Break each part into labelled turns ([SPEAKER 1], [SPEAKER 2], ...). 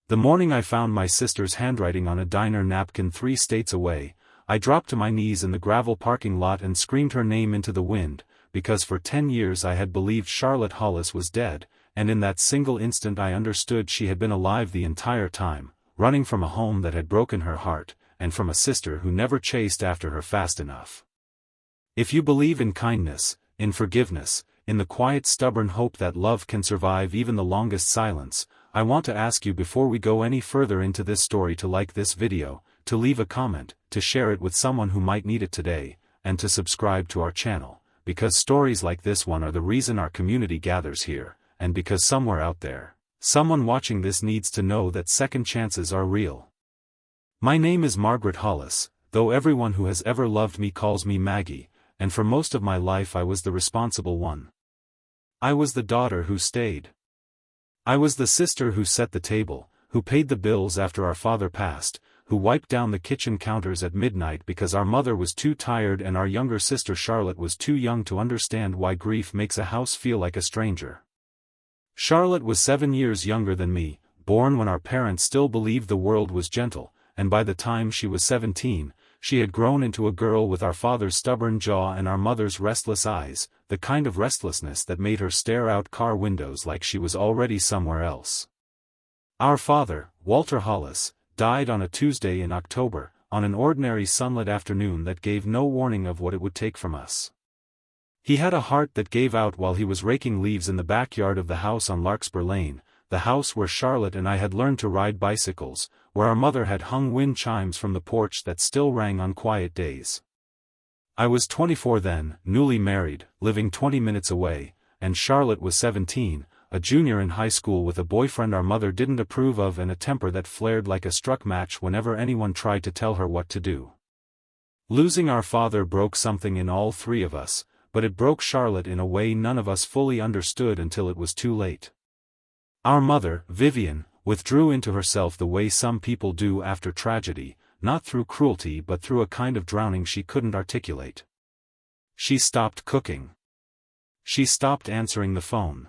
[SPEAKER 1] The morning I found my sister's handwriting on a diner napkin 3 states away, I dropped to my knees in the gravel parking lot and screamed her name into the wind, because for 10 years I had believed Charlotte Hollis was dead, and in that single instant I understood she had been alive the entire time, running from a home that had broken her heart, and from a sister who never chased after her fast enough. If you believe in kindness, in forgiveness, in the quiet stubborn hope that love can survive even the longest silence, I want to ask you before we go any further into this story to like this video, to leave a comment, to share it with someone who might need it today, and to subscribe to our channel, because stories like this one are the reason our community gathers here, and because somewhere out there, someone watching this needs to know that second chances are real. My name is Margaret Hollis, though everyone who has ever loved me calls me Maggie, and for most of my life I was the responsible one. I was the daughter who stayed. I was the sister who set the table, who paid the bills after our father passed, who wiped down the kitchen counters at midnight because our mother was too tired and our younger sister Charlotte was too young to understand why grief makes a house feel like a stranger. Charlotte was 7 years younger than me, born when our parents still believed the world was gentle, and by the time she was 17, she had grown into a girl with our father's stubborn jaw and our mother's restless eyes, the kind of restlessness that made her stare out car windows like she was already somewhere else. Our father, Walter Hollis, died on a Tuesday in October, on an ordinary sunlit afternoon that gave no warning of what it would take from us. He had a heart that gave out while he was raking leaves in the backyard of the house on Larkspur Lane, the house where Charlotte and I had learned to ride bicycles, where our mother had hung wind chimes from the porch that still rang on quiet days. I was 24 then, newly married, living 20 minutes away, and Charlotte was 17, a junior in high school with a boyfriend our mother didn't approve of and a temper that flared like a struck match whenever anyone tried to tell her what to do. Losing our father broke something in all three of us, but it broke Charlotte in a way none of us fully understood until it was too late. Our mother, Vivian, withdrew into herself the way some people do after tragedy, not through cruelty but through a kind of drowning she couldn't articulate. She stopped cooking. She stopped answering the phone.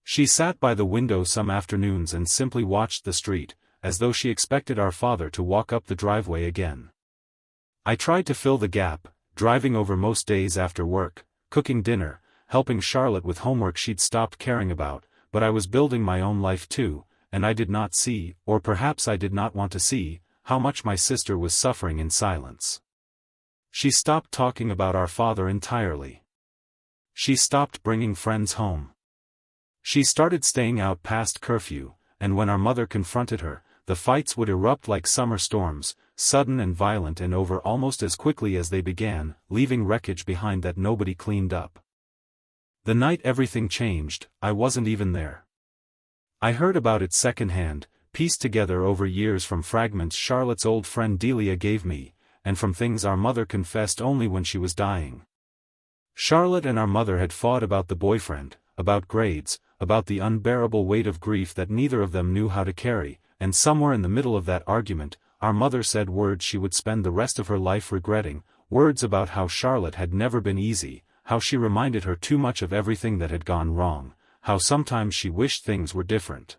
[SPEAKER 1] She sat by the window some afternoons and simply watched the street, as though she expected our father to walk up the driveway again. I tried to fill the gap, driving over most days after work, cooking dinner, helping Charlotte with homework she'd stopped caring about, but I was building my own life too, and I did not see, or perhaps I did not want to see, how much my sister was suffering in silence. She stopped talking about our father entirely. She stopped bringing friends home. She started staying out past curfew, and when our mother confronted her, the fights would erupt like summer storms, sudden and violent and over almost as quickly as they began, leaving wreckage behind that nobody cleaned up. The night everything changed, I wasn't even there. I heard about it secondhand, pieced together over years from fragments Charlotte's old friend Delia gave me, and from things our mother confessed only when she was dying. Charlotte and our mother had fought about the boyfriend, about grades, about the unbearable weight of grief that neither of them knew how to carry, and somewhere in the middle of that argument, our mother said words she would spend the rest of her life regretting, words about how Charlotte had never been easy, how she reminded her too much of everything that had gone wrong, how sometimes she wished things were different.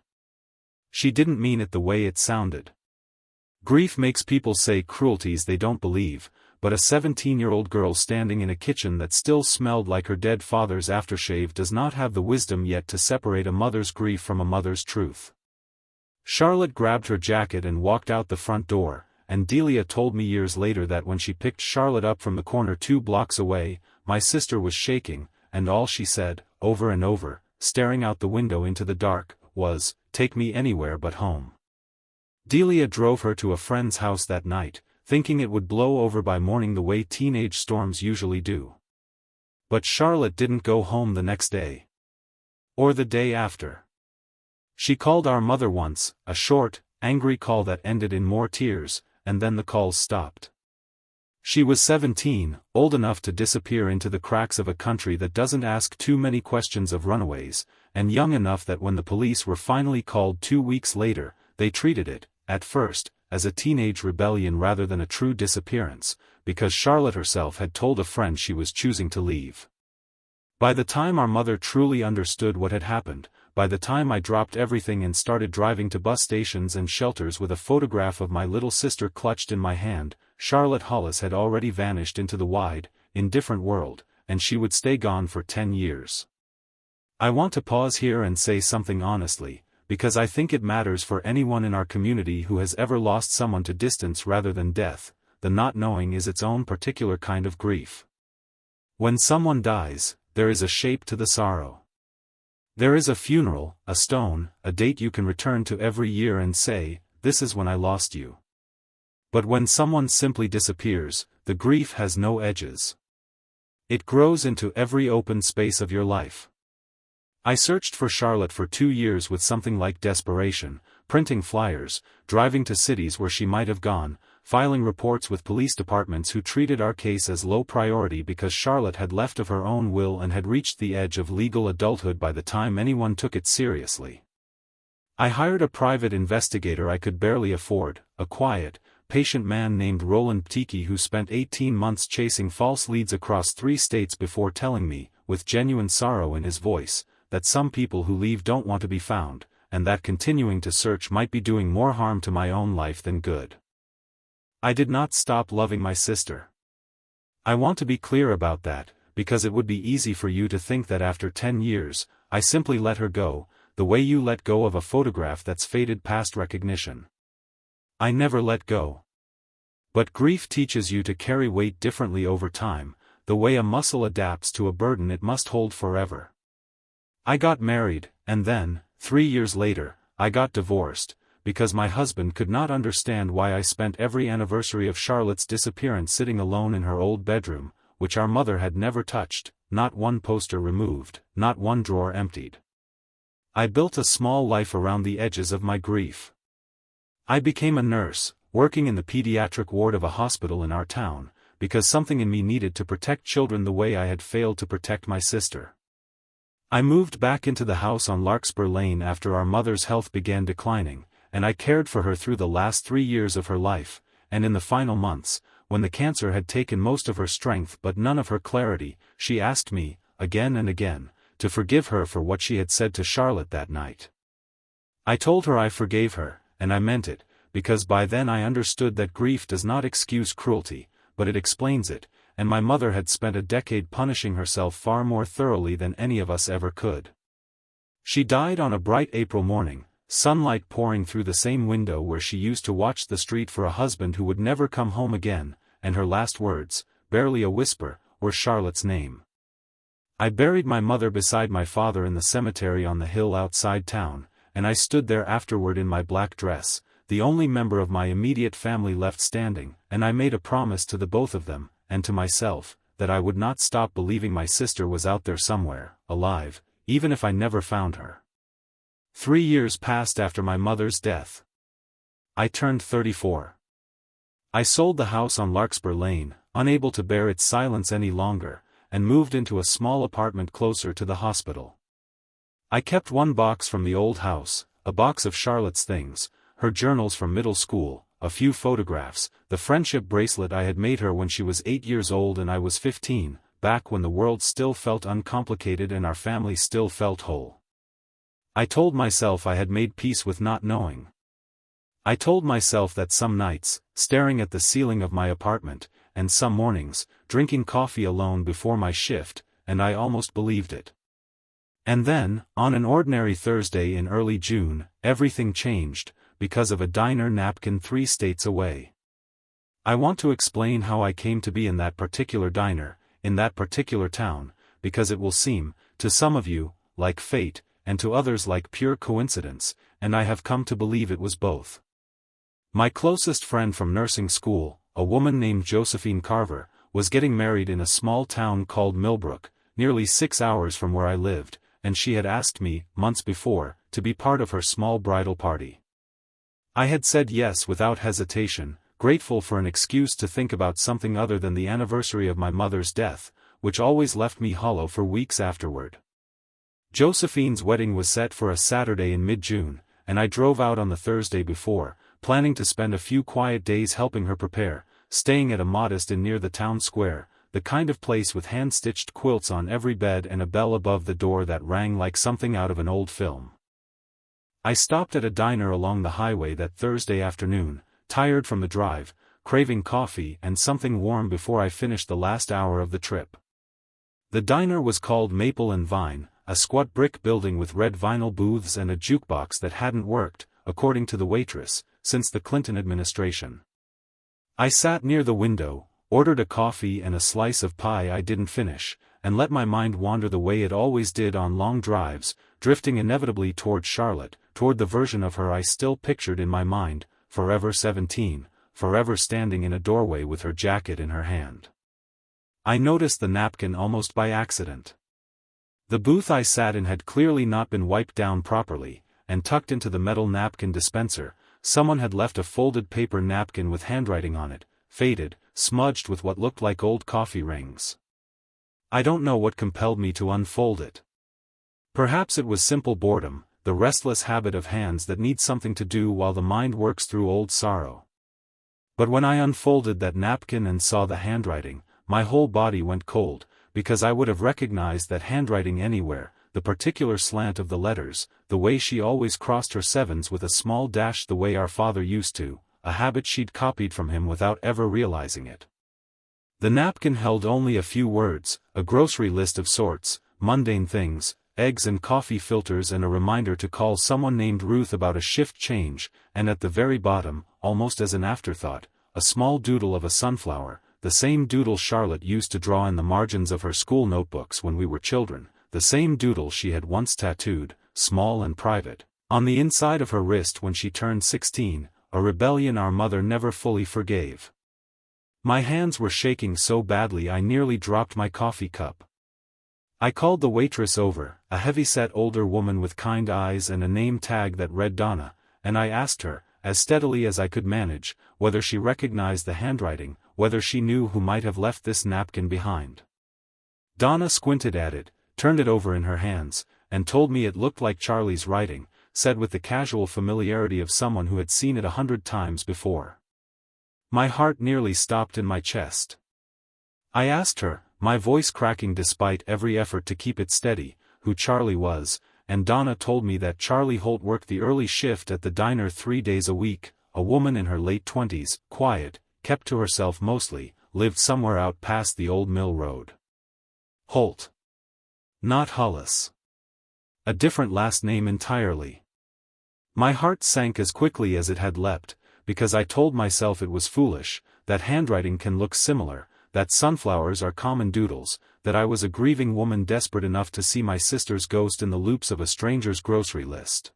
[SPEAKER 1] She didn't mean it the way it sounded. Grief makes people say cruelties they don't believe, but a 17-year-old girl standing in a kitchen that still smelled like her dead father's aftershave does not have the wisdom yet to separate a mother's grief from a mother's truth. Charlotte grabbed her jacket and walked out the front door, and Delia told me years later that when she picked Charlotte up from the corner 2 blocks away, my sister was shaking, and all she said, over and over, staring out the window into the dark, was, "Take me anywhere but home." Delia drove her to a friend's house that night, thinking it would blow over by morning the way teenage storms usually do. But Charlotte didn't go home the next day. Or the day after. She called our mother once, a short, angry call that ended in more tears, and then the calls stopped. She was 17, old enough to disappear into the cracks of a country that doesn't ask too many questions of runaways, and young enough that when the police were finally called 2 weeks later, they treated it, at first, as a teenage rebellion rather than a true disappearance, because Charlotte herself had told a friend she was choosing to leave. By the time our mother truly understood what had happened, by the time I dropped everything and started driving to bus stations and shelters with a photograph of my little sister clutched in my hand, Charlotte Hollis had already vanished into the wide, indifferent world, and she would stay gone for 10 years. I want to pause here and say something honestly, because I think it matters for anyone in our community who has ever lost someone to distance rather than death. The not knowing is its own particular kind of grief. When someone dies, there is a shape to the sorrow. There is a funeral, a stone, a date you can return to every year and say, "This is when I lost you." But when someone simply disappears, the grief has no edges. It grows into every open space of your life. I searched for Charlotte for 2 years with something like desperation, printing flyers, driving to cities where she might have gone, filing reports with police departments who treated our case as low priority because Charlotte had left of her own will and had reached the edge of legal adulthood by the time anyone took it seriously. I hired a private investigator I could barely afford, a quiet, patient man named Roland Ptiki who spent 18 months chasing false leads across 3 states before telling me, with genuine sorrow in his voice, that some people who leave don't want to be found, and that continuing to search might be doing more harm to my own life than good. I did not stop loving my sister. I want to be clear about that, because it would be easy for you to think that after 10 years, I simply let her go, the way you let go of a photograph that's faded past recognition. I never let go. But grief teaches you to carry weight differently over time, the way a muscle adapts to a burden it must hold forever. I got married, and then, 3 years later, I got divorced, because my husband could not understand why I spent every anniversary of Charlotte's disappearance sitting alone in her old bedroom, which our mother had never touched, not one poster removed, not one drawer emptied. I built a small life around the edges of my grief. I became a nurse, working in the pediatric ward of a hospital in our town, because something in me needed to protect children the way I had failed to protect my sister. I moved back into the house on Larkspur Lane after our mother's health began declining, and I cared for her through the last 3 years of her life, and in the final months, when the cancer had taken most of her strength but none of her clarity, she asked me, again and again, to forgive her for what she had said to Charlotte that night. I told her I forgave her, and I meant it, because by then I understood that grief does not excuse cruelty, but it explains it, and my mother had spent a decade punishing herself far more thoroughly than any of us ever could. She died on a bright April morning, sunlight pouring through the same window where she used to watch the street for a husband who would never come home again, and her last words, barely a whisper, were Charlotte's name. I buried my mother beside my father in the cemetery on the hill outside town, and I stood there afterward in my black dress, the only member of my immediate family left standing, and I made a promise to the both of them, and to myself, that I would not stop believing my sister was out there somewhere, alive, even if I never found her. 3 years passed after my mother's death. I turned 34. I sold the house on Larkspur Lane, unable to bear its silence any longer, and moved into a small apartment closer to the hospital. I kept one box from the old house, a box of Charlotte's things, her journals from middle school, a few photographs, the friendship bracelet I had made her when she was 8 years old and I was 15, back when the world still felt uncomplicated and our family still felt whole. I told myself I had made peace with not knowing. I told myself that some nights, staring at the ceiling of my apartment, and some mornings, drinking coffee alone before my shift, and I almost believed it. And then, on an ordinary Thursday in early June, everything changed, because of a diner napkin 3 states away. I want to explain how I came to be in that particular diner, in that particular town, because it will seem, to some of you, like fate, and to others like pure coincidence, and I have come to believe it was both. My closest friend from nursing school, a woman named Josephine Carver, was getting married in a small town called Millbrook, nearly 6 hours from where I lived, and she had asked me, months before, to be part of her small bridal party. I had said yes without hesitation, grateful for an excuse to think about something other than the anniversary of my mother's death, which always left me hollow for weeks afterward. Josephine's wedding was set for a Saturday in mid-June, and I drove out on the Thursday before, planning to spend a few quiet days helping her prepare, staying at a modest inn near the town square, the kind of place with hand-stitched quilts on every bed and a bell above the door that rang like something out of an old film. I stopped at a diner along the highway that Thursday afternoon, tired from the drive, craving coffee and something warm before I finished the last hour of the trip. The diner was called Maple and Vine, a squat brick building with red vinyl booths and a jukebox that hadn't worked, according to the waitress, since the Clinton administration. I sat near the window, ordered a coffee and a slice of pie I didn't finish, and let my mind wander the way it always did on long drives, drifting inevitably toward Charlotte, toward the version of her I still pictured in my mind, forever 17, forever standing in a doorway with her jacket in her hand. I noticed the napkin almost by accident. The booth I sat in had clearly not been wiped down properly, and tucked into the metal napkin dispenser, someone had left a folded paper napkin with handwriting on it, faded, smudged with what looked like old coffee rings. I don't know what compelled me to unfold it. Perhaps it was simple boredom, the restless habit of hands that need something to do while the mind works through old sorrow. But when I unfolded that napkin and saw the handwriting, my whole body went cold, because I would have recognized that handwriting anywhere, the particular slant of the letters, the way she always crossed her sevens with a small dash the way our father used to, a habit she'd copied from him without ever realizing it. The napkin held only a few words, a grocery list of sorts, mundane things, eggs and coffee filters and a reminder to call someone named Ruth about a shift change, and at the very bottom, almost as an afterthought, a small doodle of a sunflower, the same doodle Charlotte used to draw in the margins of her school notebooks when we were children, the same doodle she had once tattooed, small and private, on the inside of her wrist when she turned 16, a rebellion our mother never fully forgave. My hands were shaking so badly I nearly dropped my coffee cup. I called the waitress over, a heavy-set older woman with kind eyes and a name tag that read Donna, and I asked her, as steadily as I could manage, whether she recognized the handwriting, whether she knew who might have left this napkin behind. Donna squinted at it, turned it over in her hands, and told me it looked like Charlie's writing, said with the casual familiarity of someone who had seen it 100 times before. My heart nearly stopped in my chest. I asked her, my voice cracking despite every effort to keep it steady, who Charlie was, and Donna told me that Charlie Holt worked the early shift at the diner 3 days a week, a woman in her late 20s, quiet, kept to herself mostly, lived somewhere out past the old mill road. Holt. Not Hollis. A different last name entirely. My heart sank as quickly as it had leapt, because I told myself it was foolish, that handwriting can look similar, that sunflowers are common doodles, that I was a grieving woman desperate enough to see my sister's ghost in the loops of a stranger's grocery list.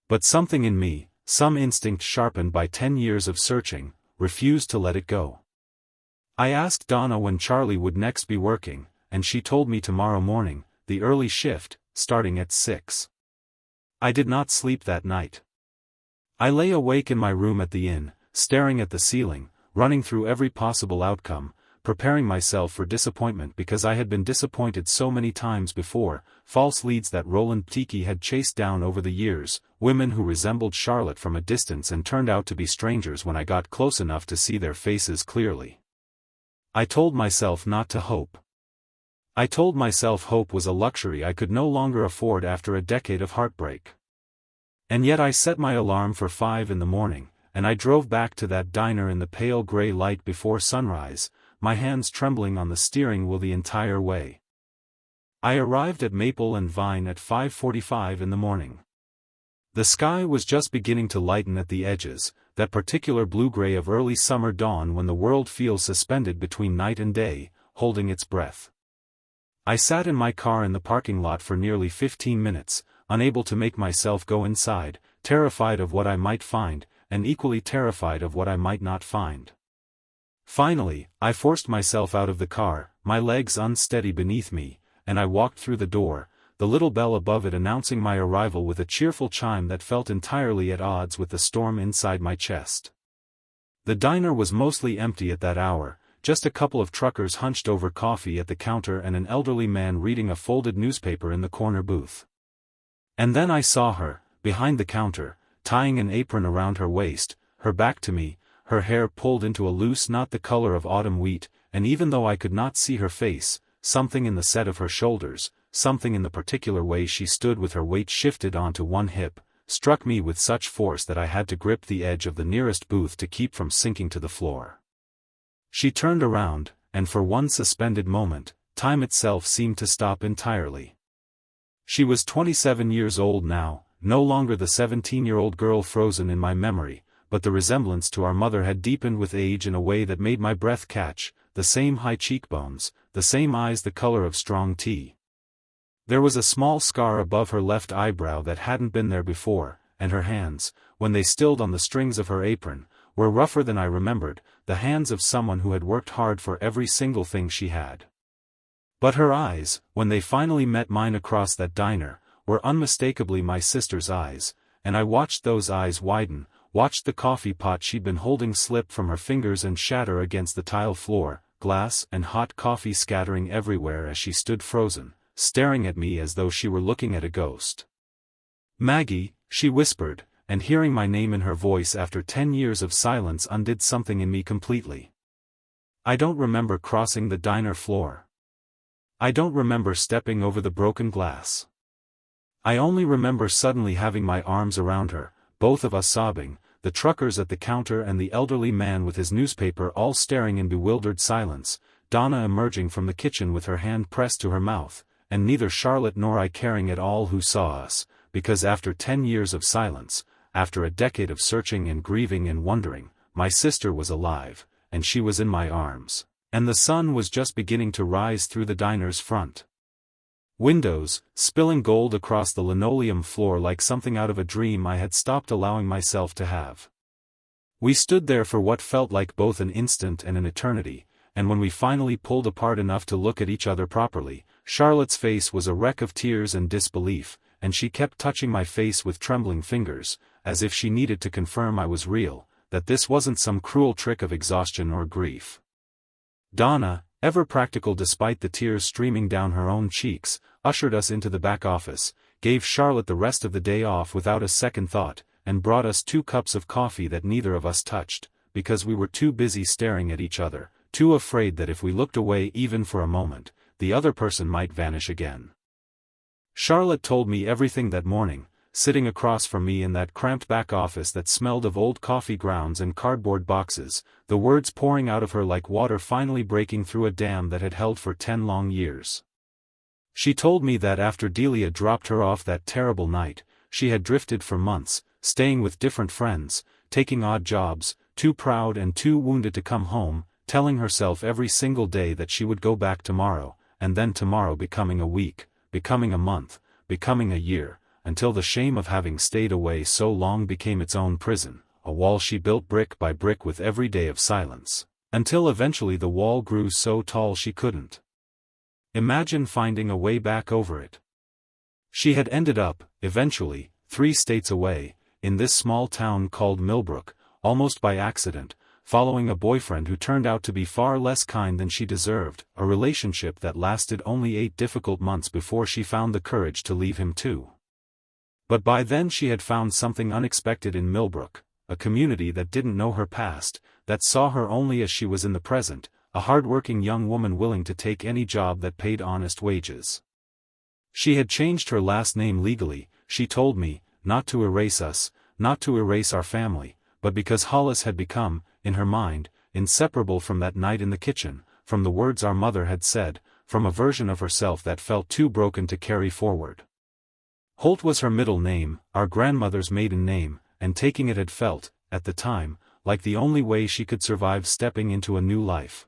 [SPEAKER 1] But something in me, some instinct sharpened by 10 years of searching, refused to let it go. I asked Donna when Charlie would next be working, and she told me tomorrow morning, the early shift, starting at 6. I did not sleep that night. I lay awake in my room at the inn, staring at the ceiling, running through every possible outcome, preparing myself for disappointment because I had been disappointed so many times before, false leads that Roland Tiki had chased down over the years, women who resembled Charlotte from a distance and turned out to be strangers when I got close enough to see their faces clearly. I told myself not to hope. I told myself hope was a luxury I could no longer afford after a decade of heartbreak. And yet I set my alarm for 5 in the morning, and I drove back to that diner in the pale gray light before sunrise, my hands trembling on the steering wheel the entire way. I arrived at Maple and Vine at 5:45 in the morning. The sky was just beginning to lighten at the edges, that particular blue-gray of early summer dawn when the world feels suspended between night and day, holding its breath. I sat in my car in the parking lot for nearly 15 minutes, unable to make myself go inside, terrified of what I might find, and equally terrified of what I might not find. Finally, I forced myself out of the car, my legs unsteady beneath me, and I walked through the door, the little bell above it announcing my arrival with a cheerful chime that felt entirely at odds with the storm inside my chest. The diner was mostly empty at that hour, just a couple of truckers hunched over coffee at the counter and an elderly man reading a folded newspaper in the corner booth. And then I saw her, behind the counter, tying an apron around her waist, her back to me, her hair pulled into a loose knot the color of autumn wheat, and even though I could not see her face, something in the set of her shoulders, something in the particular way she stood with her weight shifted onto one hip, struck me with such force that I had to grip the edge of the nearest booth to keep from sinking to the floor. She turned around, and for one suspended moment, time itself seemed to stop entirely. She was 27 years old now, no longer the 17-year-old girl frozen in my memory, but the resemblance to our mother had deepened with age in a way that made my breath catch, the same high cheekbones, the same eyes the color of strong tea. There was a small scar above her left eyebrow that hadn't been there before, and her hands, when they stilled on the strings of her apron, were rougher than I remembered, the hands of someone who had worked hard for every single thing she had. But her eyes, when they finally met mine across that diner, were unmistakably my sister's eyes, and I watched those eyes widen, watched the coffee pot she'd been holding slip from her fingers and shatter against the tile floor, glass and hot coffee scattering everywhere as she stood frozen, staring at me as though she were looking at a ghost. "Maggie," she whispered, and hearing my name in her voice after 10 years of silence undid something in me completely. I don't remember crossing the diner floor. I don't remember stepping over the broken glass. I only remember suddenly having my arms around her, both of us sobbing, the truckers at the counter and the elderly man with his newspaper all staring in bewildered silence, Donna emerging from the kitchen with her hand pressed to her mouth, and neither Charlotte nor I caring at all who saw us, because after 10 years of silence, after a decade of searching and grieving and wondering, my sister was alive, and she was in my arms, and the sun was just beginning to rise through the diner's front windows, spilling gold across the linoleum floor like something out of a dream I had stopped allowing myself to have. We stood there for what felt like both an instant and an eternity, and when we finally pulled apart enough to look at each other properly, Charlotte's face was a wreck of tears and disbelief, and she kept touching my face with trembling fingers, as if she needed to confirm I was real, that this wasn't some cruel trick of exhaustion or grief. Donna, ever practical despite the tears streaming down her own cheeks, ushered us into the back office, gave Charlotte the rest of the day off without a second thought, and brought us 2 cups of coffee that neither of us touched, because we were too busy staring at each other, too afraid that if we looked away even for a moment, the other person might vanish again. Charlotte told me everything that morning, sitting across from me in that cramped back office that smelled of old coffee grounds and cardboard boxes, the words pouring out of her like water finally breaking through a dam that had held for 10 long years. She told me that after Delia dropped her off that terrible night, she had drifted for months, staying with different friends, taking odd jobs, too proud and too wounded to come home, telling herself every single day that she would go back tomorrow, and then tomorrow becoming a week, becoming a month, becoming a year, until the shame of having stayed away so long became its own prison, a wall she built brick by brick with every day of silence, until eventually the wall grew so tall she couldn't imagine finding a way back over it. She had ended up, eventually, 3 states away, in this small town called Millbrook, almost by accident, following a boyfriend who turned out to be far less kind than she deserved, a relationship that lasted only 8 difficult months before she found the courage to leave him too. But by then she had found something unexpected in Millbrook, a community that didn't know her past, that saw her only as she was in the present, a hard-working young woman willing to take any job that paid honest wages. She had changed her last name legally, she told me, not to erase us, not to erase our family, but because Hollis had become, in her mind, inseparable from that night in the kitchen, from the words our mother had said, from a version of herself that felt too broken to carry forward. Holt was her middle name, our grandmother's maiden name, and taking it had felt, at the time, like the only way she could survive stepping into a new life.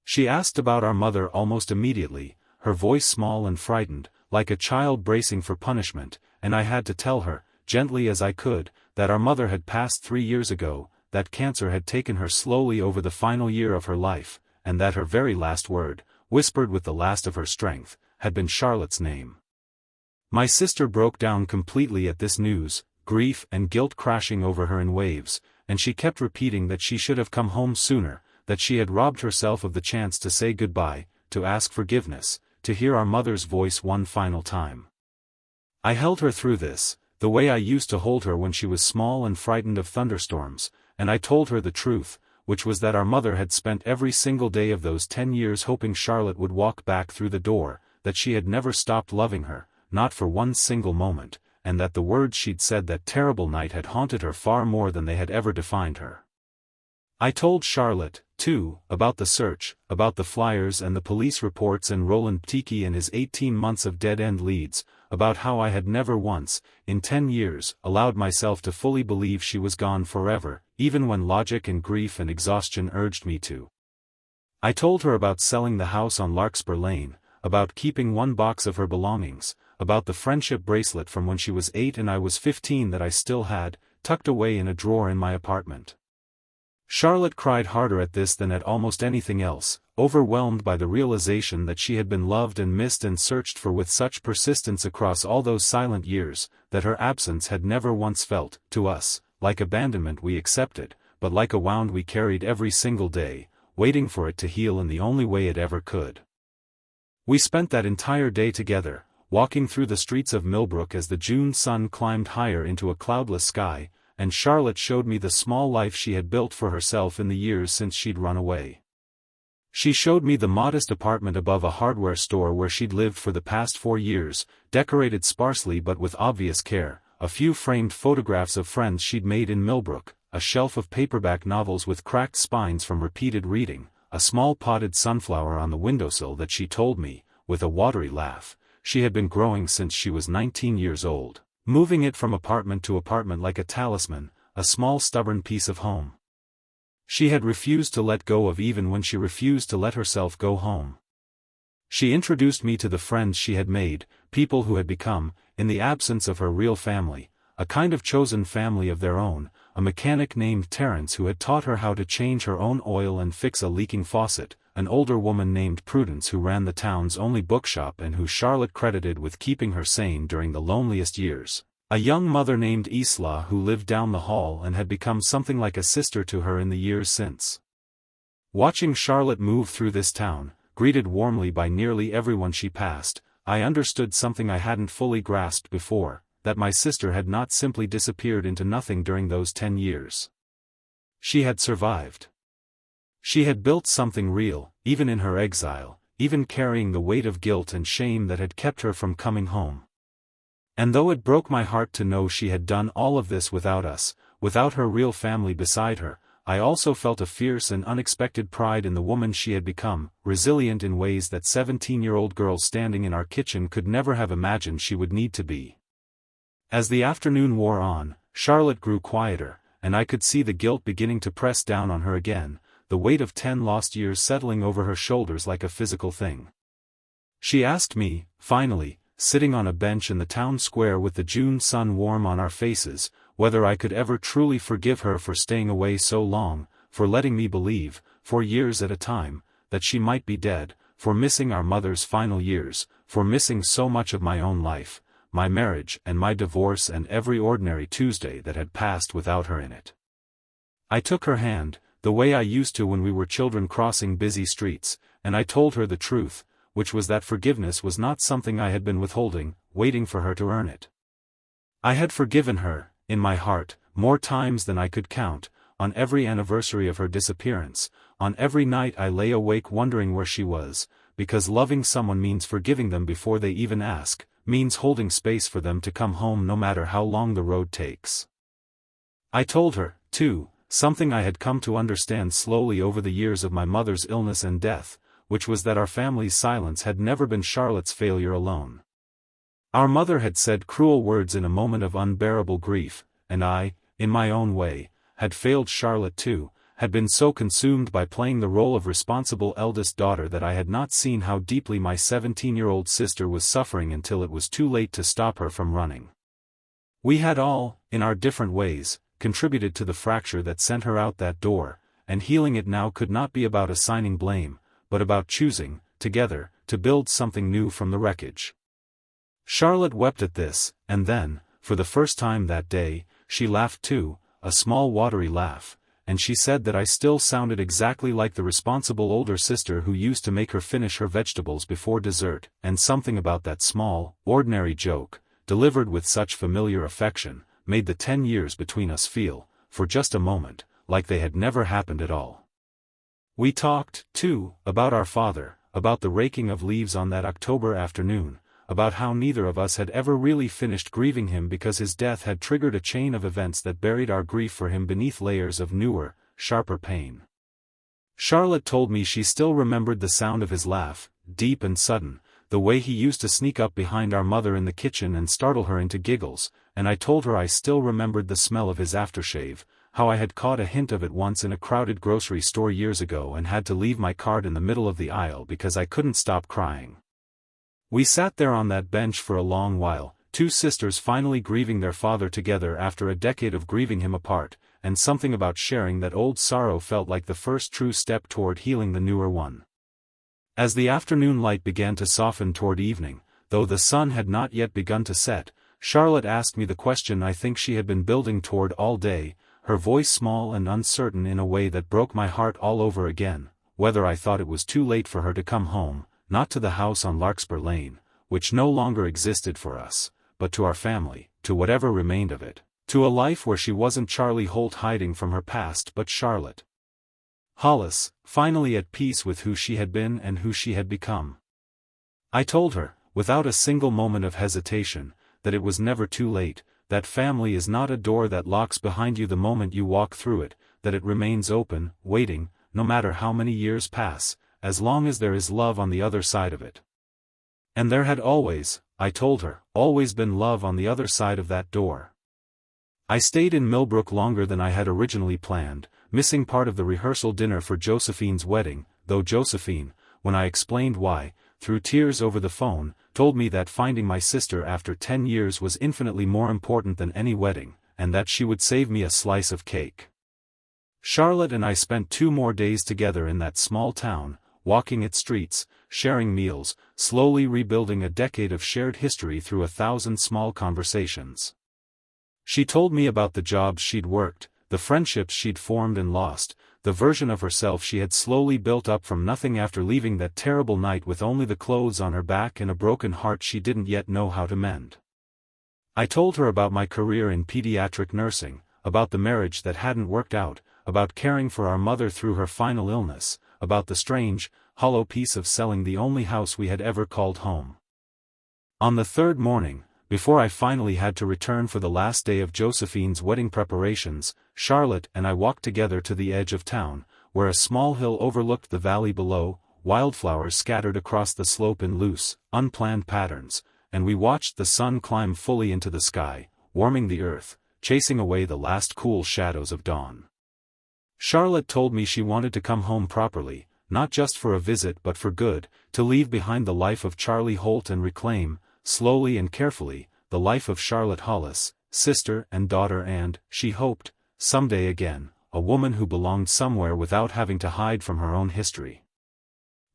[SPEAKER 1] She asked about our mother almost immediately, her voice small and frightened, like a child bracing for punishment, and I had to tell her, gently as I could, that our mother had passed 3 years ago, that cancer had taken her slowly over the final year of her life, and that her very last word, whispered with the last of her strength, had been Charlotte's name. My sister broke down completely at this news, grief and guilt crashing over her in waves, and she kept repeating that she should have come home sooner, that she had robbed herself of the chance to say goodbye, to ask forgiveness, to hear our mother's voice one final time. I held her through this, the way I used to hold her when she was small and frightened of thunderstorms, and I told her the truth, which was that our mother had spent every single day of those 10 years hoping Charlotte would walk back through the door, that she had never stopped loving her, not for one single moment, and that the words she'd said that terrible night had haunted her far more than they had ever defined her. I told Charlotte, too, about the search, about the flyers and the police reports and Roland Tiki and his 18 months of dead-end leads, about how I had never once, in 10 years, allowed myself to fully believe she was gone forever, even when logic and grief and exhaustion urged me to. I told her about selling the house on Larkspur Lane, about keeping one box of her belongings, about the friendship bracelet from when she was 8 and I was 15 that I still had, tucked away in a drawer in my apartment. Charlotte cried harder at this than at almost anything else, overwhelmed by the realization that she had been loved and missed and searched for with such persistence across all those silent years, that her absence had never once felt, to us, like abandonment we accepted, but like a wound we carried every single day, waiting for it to heal in the only way it ever could. We spent that entire day together, walking through the streets of Millbrook as the June sun climbed higher into a cloudless sky, and Charlotte showed me the small life she had built for herself in the years since she'd run away. She showed me the modest apartment above a hardware store where she'd lived for the past 4 years, decorated sparsely but with obvious care, a few framed photographs of friends she'd made in Millbrook, a shelf of paperback novels with cracked spines from repeated reading, a small potted sunflower on the windowsill that she told me, with a watery laugh, she had been growing since she was 19 years old. Moving it from apartment to apartment like a talisman, a small stubborn piece of home. She had refused to let go of even when she refused to let herself go home. She introduced me to the friends she had made, people who had become, in the absence of her real family, a kind of chosen family of their own, a mechanic named Terence who had taught her how to change her own oil and fix a leaking faucet, an older woman named Prudence who ran the town's only bookshop and who Charlotte credited with keeping her sane during the loneliest years, a young mother named Isla who lived down the hall and had become something like a sister to her in the years since. Watching Charlotte move through this town, greeted warmly by nearly everyone she passed, I understood something I hadn't fully grasped before, that my sister had not simply disappeared into nothing during those 10 years. She had survived. She had built something real, even in her exile, even carrying the weight of guilt and shame that had kept her from coming home. And though it broke my heart to know she had done all of this without us, without her real family beside her, I also felt a fierce and unexpected pride in the woman she had become, resilient in ways that 17-year-old girls standing in our kitchen could never have imagined she would need to be. As the afternoon wore on, Charlotte grew quieter, and I could see the guilt beginning to press down on her again, the weight of 10 lost years settling over her shoulders like a physical thing. She asked me, finally, sitting on a bench in the town square with the June sun warm on our faces, whether I could ever truly forgive her for staying away so long, for letting me believe, for years at a time, that she might be dead, for missing our mother's final years, for missing so much of my own life, my marriage and my divorce and every ordinary Tuesday that had passed without her in it. I took her hand, the way I used to when we were children crossing busy streets, and I told her the truth, which was that forgiveness was not something I had been withholding, waiting for her to earn it. I had forgiven her, in my heart, more times than I could count, on every anniversary of her disappearance, on every night I lay awake wondering where she was, because loving someone means forgiving them before they even ask, means holding space for them to come home no matter how long the road takes. I told her, too, something I had come to understand slowly over the years of my mother's illness and death, which was that our family's silence had never been Charlotte's failure alone. Our mother had said cruel words in a moment of unbearable grief, and I, in my own way, had failed Charlotte too, had been so consumed by playing the role of responsible eldest daughter that I had not seen how deeply my 17-year-old sister was suffering until it was too late to stop her from running. We had all, in our different ways, contributed to the fracture that sent her out that door, and healing it now could not be about assigning blame, but about choosing, together, to build something new from the wreckage. Charlotte wept at this, and then, for the first time that day, she laughed too, a small watery laugh, and she said that I still sounded exactly like the responsible older sister who used to make her finish her vegetables before dessert, and something about that small, ordinary joke, delivered with such familiar affection, made the 10 years between us feel, for just a moment, like they had never happened at all. We talked, too, about our father, about the raking of leaves on that October afternoon, about how neither of us had ever really finished grieving him because his death had triggered a chain of events that buried our grief for him beneath layers of newer, sharper pain. Charlotte told me she still remembered the sound of his laugh, deep and sudden, the way he used to sneak up behind our mother in the kitchen and startle her into giggles, and I told her I still remembered the smell of his aftershave, how I had caught a hint of it once in a crowded grocery store years ago and had to leave my cart in the middle of the aisle because I couldn't stop crying. We sat there on that bench for a long while, two sisters finally grieving their father together after a decade of grieving him apart, and something about sharing that old sorrow felt like the first true step toward healing the newer one. As the afternoon light began to soften toward evening, though the sun had not yet begun to set, Charlotte asked me the question I think she had been building toward all day, her voice small and uncertain in a way that broke my heart all over again, whether I thought it was too late for her to come home, not to the house on Larkspur Lane, which no longer existed for us, but to our family, to whatever remained of it, to a life where she wasn't Charlie Holt hiding from her past but Charlotte Hollis, finally at peace with who she had been and who she had become. I told her, without a single moment of hesitation, that it was never too late, that family is not a door that locks behind you the moment you walk through it, that it remains open, waiting, no matter how many years pass, as long as there is love on the other side of it. And there had always, I told her, always been love on the other side of that door. I stayed in Millbrook longer than I had originally planned, missing part of the rehearsal dinner for Josephine's wedding, though Josephine, when I explained why, through tears over the phone, told me that finding my sister after 10 years was infinitely more important than any wedding, and that she would save me a slice of cake. Charlotte and I spent 2 more days together in that small town, walking its streets, sharing meals, slowly rebuilding a decade of shared history through 1,000 small conversations. She told me about the jobs she'd worked, the friendships she'd formed and lost, the version of herself she had slowly built up from nothing after leaving that terrible night with only the clothes on her back and a broken heart she didn't yet know how to mend. I told her about my career in pediatric nursing, about the marriage that hadn't worked out, about caring for our mother through her final illness, about the strange, hollow peace of selling the only house we had ever called home. On the 3rd morning, before I finally had to return for the last day of Josephine's wedding preparations, Charlotte and I walked together to the edge of town, where a small hill overlooked the valley below, wildflowers scattered across the slope in loose, unplanned patterns, and we watched the sun climb fully into the sky, warming the earth, chasing away the last cool shadows of dawn. Charlotte told me she wanted to come home properly, not just for a visit but for good, to leave behind the life of Charlie Holt and reclaim, slowly and carefully, the life of Charlotte Hollis, sister and daughter and, she hoped, someday again, a woman who belonged somewhere without having to hide from her own history.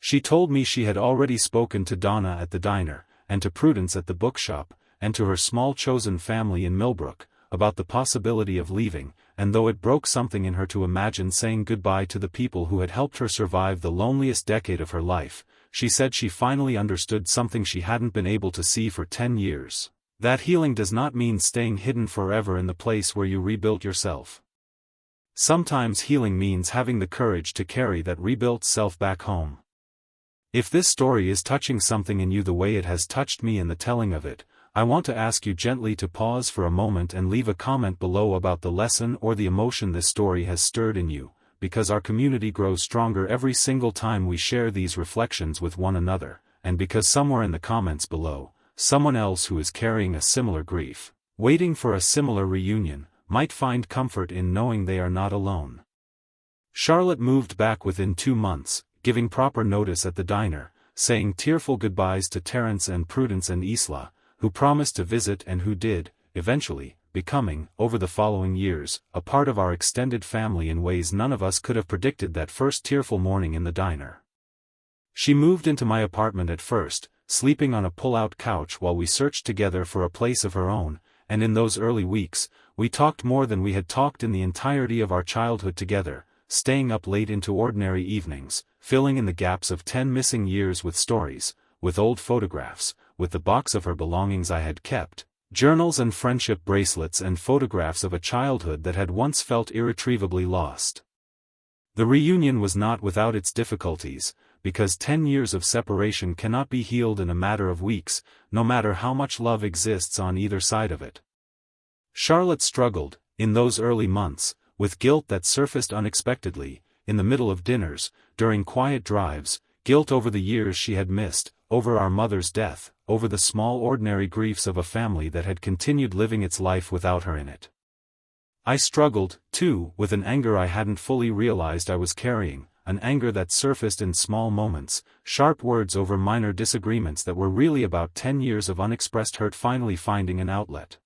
[SPEAKER 1] She told me she had already spoken to Donna at the diner, and to Prudence at the bookshop, and to her small chosen family in Millbrook, about the possibility of leaving, and though it broke something in her to imagine saying goodbye to the people who had helped her survive the loneliest decade of her life, she said she finally understood something she hadn't been able to see for 10 years. That healing does not mean staying hidden forever in the place where you rebuilt yourself. Sometimes healing means having the courage to carry that rebuilt self back home. If this story is touching something in you the way it has touched me in the telling of it, I want to ask you gently to pause for a moment and leave a comment below about the lesson or the emotion this story has stirred in you, because our community grows stronger every single time we share these reflections with one another, and because somewhere in the comments below, someone else who is carrying a similar grief, waiting for a similar reunion, might find comfort in knowing they are not alone. Charlotte moved back within 2 months, giving proper notice at the diner, saying tearful goodbyes to Terence and Prudence and Isla, who promised to visit and who did, eventually, becoming, over the following years, a part of our extended family in ways none of us could have predicted that first tearful morning in the diner. She moved into my apartment at first, sleeping on a pull-out couch while we searched together for a place of her own, and in those early weeks, we talked more than we had talked in the entirety of our childhood together, staying up late into ordinary evenings, filling in the gaps of 10 missing years with stories, with old photographs, with the box of her belongings I had kept, Journals and friendship bracelets and photographs of a childhood that had once felt irretrievably lost. The reunion was not without its difficulties, because 10 years of separation cannot be healed in a matter of weeks, no matter how much love exists on either side of it. Charlotte struggled, in those early months, with guilt that surfaced unexpectedly, in the middle of dinners, during quiet drives, guilt over the years she had missed, over our mother's death, over the small ordinary griefs of a family that had continued living its life without her in it. I struggled, too, with an anger I hadn't fully realized I was carrying, an anger that surfaced in small moments, sharp words over minor disagreements that were really about 10 years of unexpressed hurt finally finding an outlet.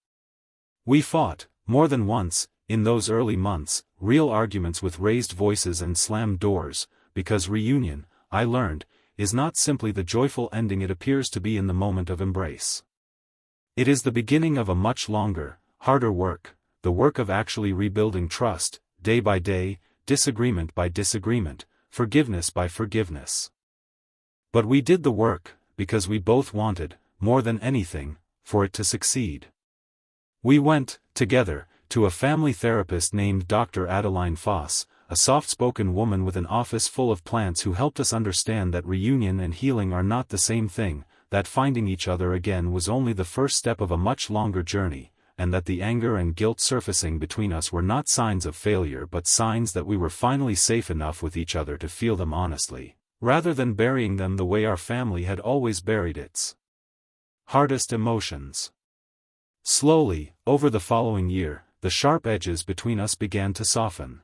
[SPEAKER 1] We fought, more than once, in those early months, real arguments with raised voices and slammed doors, because reunion, I learned, is not simply the joyful ending it appears to be in the moment of embrace. It is the beginning of a much longer, harder work, the work of actually rebuilding trust, day by day, disagreement by disagreement, forgiveness by forgiveness. But we did the work, because we both wanted, more than anything, for it to succeed. We went, together, to a family therapist named Dr. Adeline Foss, a soft-spoken woman with an office full of plants who helped us understand that reunion and healing are not the same thing, that finding each other again was only the first step of a much longer journey, and that the anger and guilt surfacing between us were not signs of failure but signs that we were finally safe enough with each other to feel them honestly, rather than burying them the way our family had always buried its hardest emotions. Slowly, over the following year, the sharp edges between us began to soften.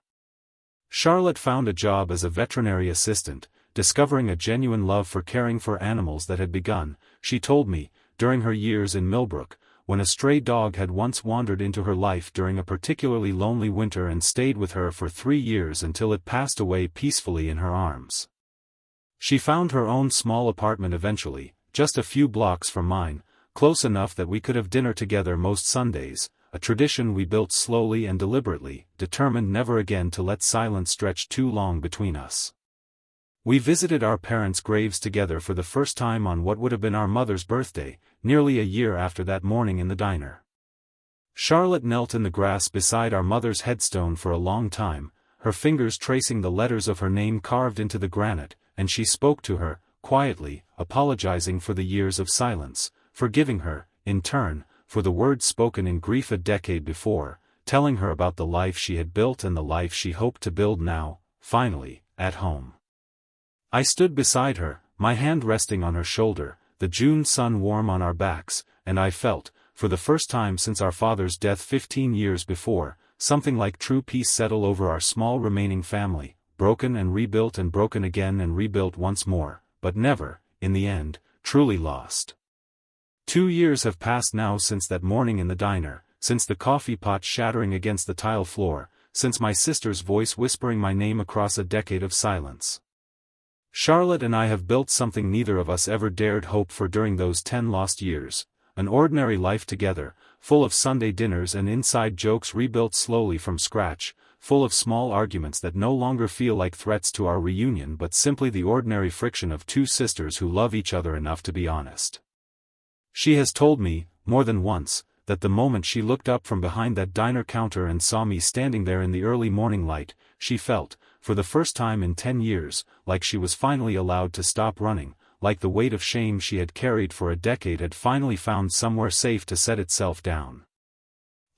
[SPEAKER 1] Charlotte found a job as a veterinary assistant, discovering a genuine love for caring for animals that had begun, she told me, during her years in Millbrook, when a stray dog had once wandered into her life during a particularly lonely winter and stayed with her for 3 years until it passed away peacefully in her arms. She found her own small apartment eventually, just a few blocks from mine, close enough that we could have dinner together most Sundays, a tradition we built slowly and deliberately, determined never again to let silence stretch too long between us. We visited our parents' graves together for the first time on what would have been our mother's birthday, nearly a year after that morning in the diner. Charlotte knelt in the grass beside our mother's headstone for a long time, her fingers tracing the letters of her name carved into the granite, and she spoke to her, quietly, apologizing for the years of silence, forgiving her, in turn, for the words spoken in grief a decade before, telling her about the life she had built and the life she hoped to build now, finally, at home. I stood beside her, my hand resting on her shoulder, the June sun warm on our backs, and I felt, for the first time since our father's death 15 years before, something like true peace settle over our small remaining family, broken and rebuilt and broken again and rebuilt once more, but never, in the end, truly lost. 2 years have passed now since that morning in the diner, since the coffee pot shattering against the tile floor, since my sister's voice whispering my name across a decade of silence. Charlotte and I have built something neither of us ever dared hope for during those 10 lost years, an ordinary life together, full of Sunday dinners and inside jokes rebuilt slowly from scratch, full of small arguments that no longer feel like threats to our reunion but simply the ordinary friction of 2 sisters who love each other enough to be honest. She has told me, more than once, that the moment she looked up from behind that diner counter and saw me standing there in the early morning light, she felt, for the first time in 10 years, like she was finally allowed to stop running, like the weight of shame she had carried for a decade had finally found somewhere safe to set itself down.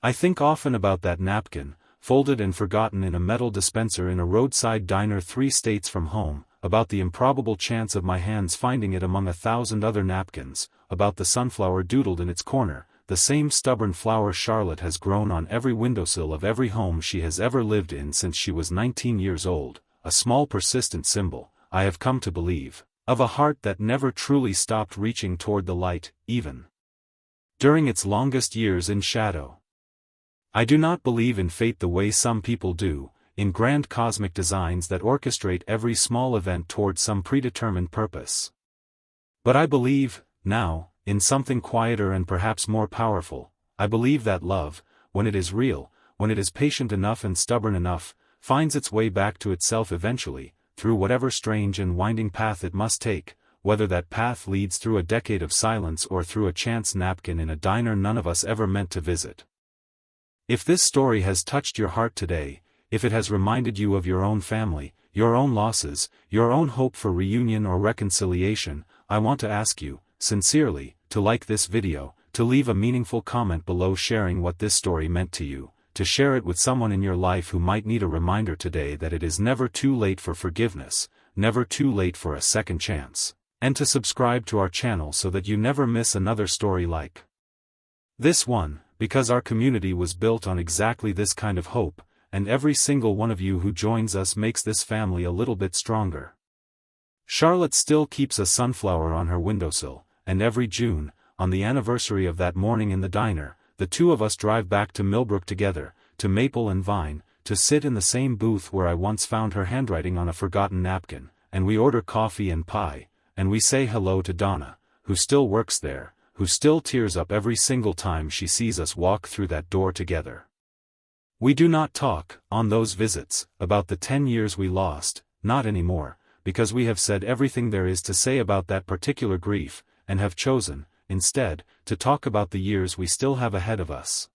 [SPEAKER 1] I think often about that napkin, folded and forgotten in a metal dispenser in a roadside diner 3 states from home, about the improbable chance of my hands finding it among 1,000 other napkins, about the sunflower doodled in its corner, the same stubborn flower Charlotte has grown on every windowsill of every home she has ever lived in since she was 19 years old, a small persistent symbol, I have come to believe, of a heart that never truly stopped reaching toward the light, even during its longest years in shadow. I do not believe in fate the way some people do, in grand cosmic designs that orchestrate every small event toward some predetermined purpose. But I believe, now, in something quieter and perhaps more powerful. I believe that love, when it is real, when it is patient enough and stubborn enough, finds its way back to itself eventually, through whatever strange and winding path it must take, whether that path leads through a decade of silence or through a chance napkin in a diner none of us ever meant to visit. If this story has touched your heart today, if it has reminded you of your own family, your own losses, your own hope for reunion or reconciliation, I want to ask you, sincerely, to like this video, to leave a meaningful comment below sharing what this story meant to you, to share it with someone in your life who might need a reminder today that it is never too late for forgiveness, never too late for a second chance, and to subscribe to our channel so that you never miss another story like this one, because our community was built on exactly this kind of hope, and every single one of you who joins us makes this family a little bit stronger. Charlotte still keeps a sunflower on her windowsill, and every June, on the anniversary of that morning in the diner, the two of us drive back to Millbrook together, to Maple and Vine, to sit in the same booth where I once found her handwriting on a forgotten napkin, and we order coffee and pie, and we say hello to Donna, who still works there, who still tears up every single time she sees us walk through that door together. We do not talk, on those visits, about the 10 years we lost, not anymore, because we have said everything there is to say about that particular grief, and have chosen, instead, to talk about the years we still have ahead of us.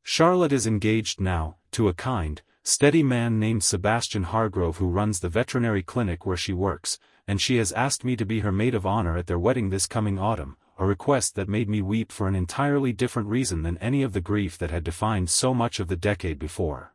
[SPEAKER 1] Charlotte is engaged now, to a kind, steady man named Sebastian Hargrove who runs the veterinary clinic where she works, and she has asked me to be her maid of honor at their wedding this coming autumn, a request that made me weep for an entirely different reason than any of the grief that had defined so much of the decade before.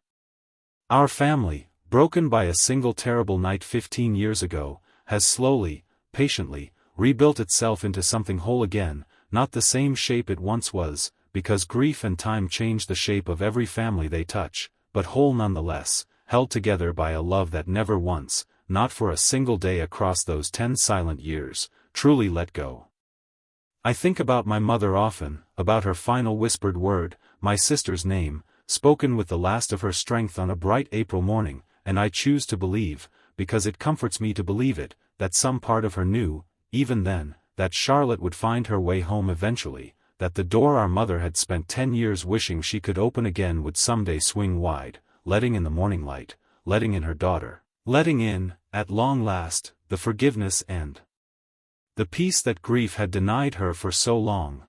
[SPEAKER 1] Our family, broken by a single terrible night 15 years ago, has slowly, patiently, rebuilt itself into something whole again, not the same shape it once was, because grief and time change the shape of every family they touch, but whole nonetheless, held together by a love that never once, not for a single day across those 10 silent years, truly let go. I think about my mother often, about her final whispered word, my sister's name, spoken with the last of her strength on a bright April morning, and I choose to believe, because it comforts me to believe it, that some part of her knew, even then, that Charlotte would find her way home eventually, that the door our mother had spent 10 years wishing she could open again would someday swing wide, letting in the morning light, letting in her daughter, letting in, at long last, the forgiveness and the peace that grief had denied her for so long.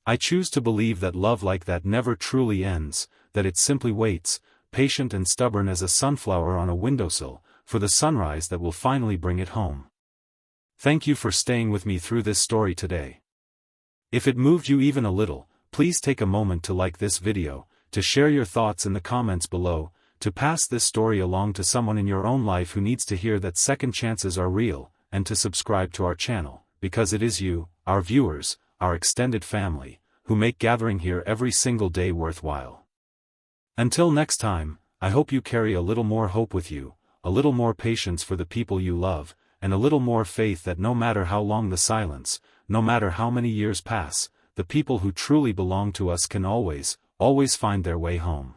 [SPEAKER 1] I choose to believe that love like that never truly ends, that it simply waits, patient and stubborn as a sunflower on a windowsill, for the sunrise that will finally bring it home. Thank you for staying with me through this story today. If it moved you even a little, please take a moment to like this video, to share your thoughts in the comments below, to pass this story along to someone in your own life who needs to hear that second chances are real, and to subscribe to our channel, because it is you, our viewers, our extended family, who make gathering here every single day worthwhile. Until next time, I hope you carry a little more hope with you, a little more patience for the people you love, and a little more faith that no matter how long the silence, no matter how many years pass, the people who truly belong to us can always, always find their way home.